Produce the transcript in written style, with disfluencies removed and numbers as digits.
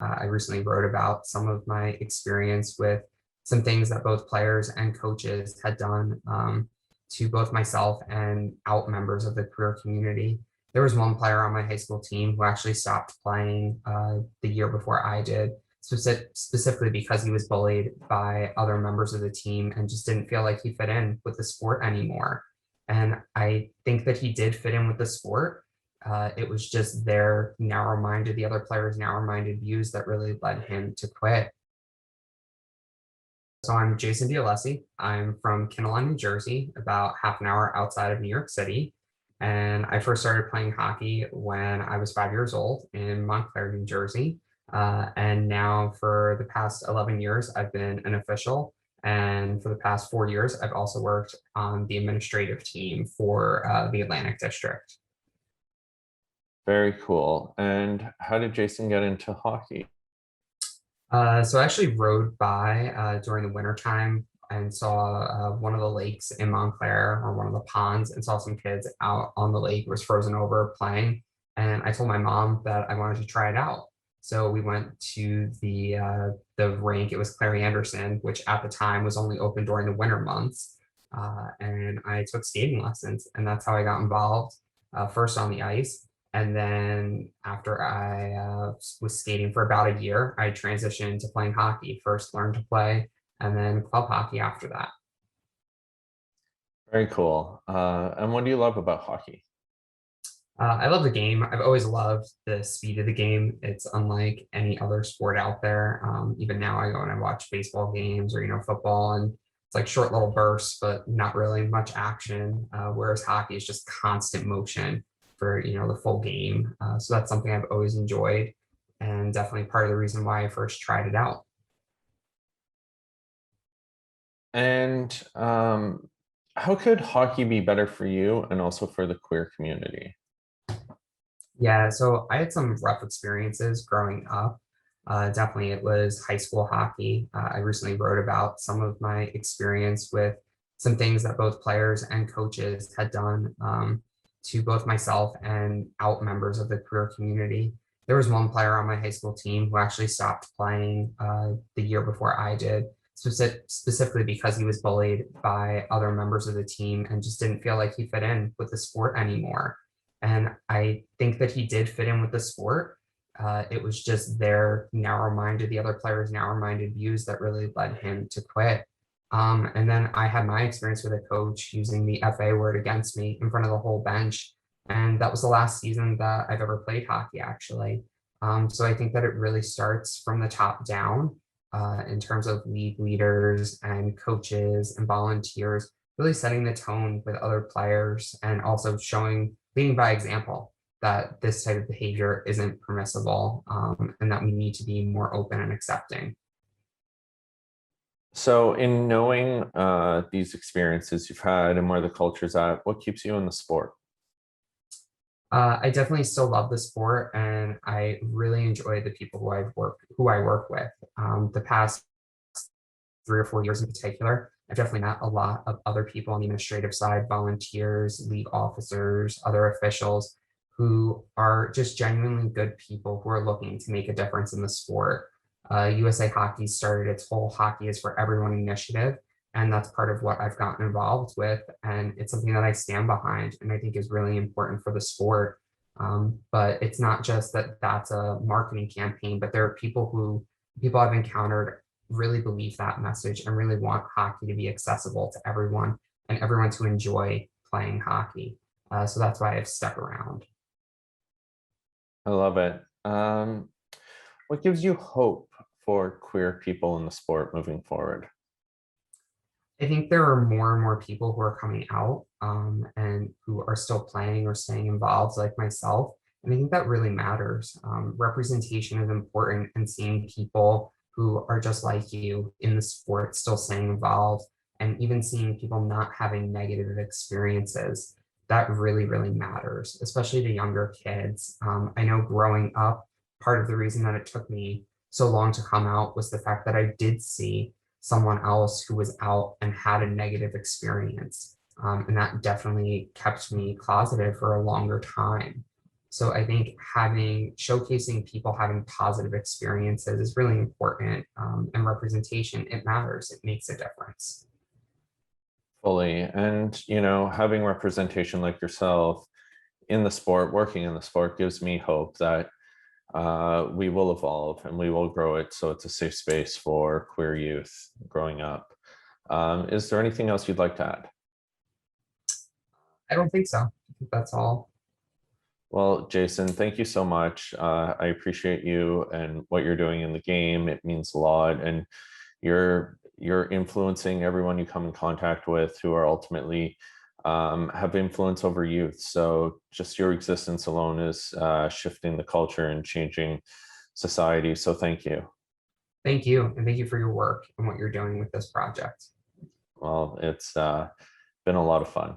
I recently wrote about some of my experience with some things that both players and coaches had done to both myself and out members of the career community. There was one player on my high school team who actually stopped playing the year before I did, specifically because he was bullied by other members of the team and just didn't feel like he fit in with the sport anymore. And I think that he did fit in with the sport. It was just their narrow-minded, the other players' narrow-minded views that really led him to quit. So I'm Jason DeAlessi. I'm from Kinnelon, New Jersey, about half an hour outside of New York City. And I first started playing hockey when I was 5 years old in Montclair, New Jersey. And now for the past 11 years, I've been an official. And for the past 4 years, I've also worked on the administrative team for the Atlantic District. Very cool. And how did Jason get into hockey? So I actually rode by during the winter time and saw one of the lakes in Montclair, or one of the ponds, and saw some kids out on the lake. It was frozen over playing. And I told my mom that I wanted to try it out. So we went to the rink. It was Clary Anderson, which at the time was only open during the winter months. And I took skating lessons, and that's how I got involved, first on the ice. And then after I was skating for about a year, I transitioned to playing hockey. First learned to play, and then club hockey after that. Very cool. And what do you love about hockey? I love the game. I've always loved the speed of the game. It's unlike any other sport out there. Even now I go and I watch baseball games or, football, and it's like short little bursts, but not really much action. Whereas hockey is just constant motion for, the full game. So that's something I've always enjoyed, and definitely part of the reason why I first tried it out. And how could hockey be better for you and also for the queer community? Yeah, so I had some rough experiences growing up. Definitely, it was high school hockey. I recently wrote about some of my experience with some things that both players and coaches had done to both myself and out members of the career community. There was one player on my high school team who actually stopped playing the year before I did, specifically because he was bullied by other members of the team and just didn't feel like he fit in with the sport anymore. And I think that he did fit in with the sport. It was just their narrow-minded, the other players' narrow-minded views that really led him to quit. And then I had my experience with a coach using the FA word against me in front of the whole bench. And that was the last season that I've ever played hockey, actually. So I think that it really starts from the top down in terms of league leaders and coaches and volunteers, really setting the tone with other players and also leading by example that this type of behavior isn't permissible, and that we need to be more open and accepting. So in knowing these experiences you've had and where the culture's at, what keeps you in the sport? I definitely still love the sport, and I really enjoy the people who I work with. The past 3 or 4 years in particular, I've definitely met a lot of other people on the administrative side, volunteers, league officers, other officials who are just genuinely good people who are looking to make a difference in the sport. USA Hockey started its whole Hockey is for Everyone initiative, and that's part of what I've gotten involved with. And it's something that I stand behind and I think is really important for the sport. But it's not just that that's a marketing campaign, but there are people I've encountered really believe that message and really want hockey to be accessible to everyone and everyone to enjoy playing hockey. So that's why I've stuck around. I love it. What gives you hope for queer people in the sport moving forward? I think there are more and more people who are coming out and who are still playing or staying involved, like myself. And I think that really matters. Representation is important, and seeing people who are just like you in the sport still staying involved, and even seeing people not having negative experiences, that really, really matters, especially to younger kids. I know growing up, part of the reason that it took me so long to come out was the fact that I did see someone else who was out and had a negative experience. And that definitely kept me closeted for a longer time. So I think showcasing people having positive experiences is really important, and representation, it matters. It makes a difference. Fully. And, you know, having representation like yourself in the sport, working in the sport, gives me hope that we will evolve and we will grow it so it's a safe space for queer youth growing up. Is there anything else you'd like to add? I don't think so. I think that's all. Well, Jason, thank you so much. I appreciate you and what you're doing in the game. It means a lot, and you're influencing everyone you come in contact with, who are ultimately have influence over youth. So just your existence alone is shifting the culture and changing society. So thank you. Thank you. And thank you for your work and what you're doing with this project. Well, it's been a lot of fun.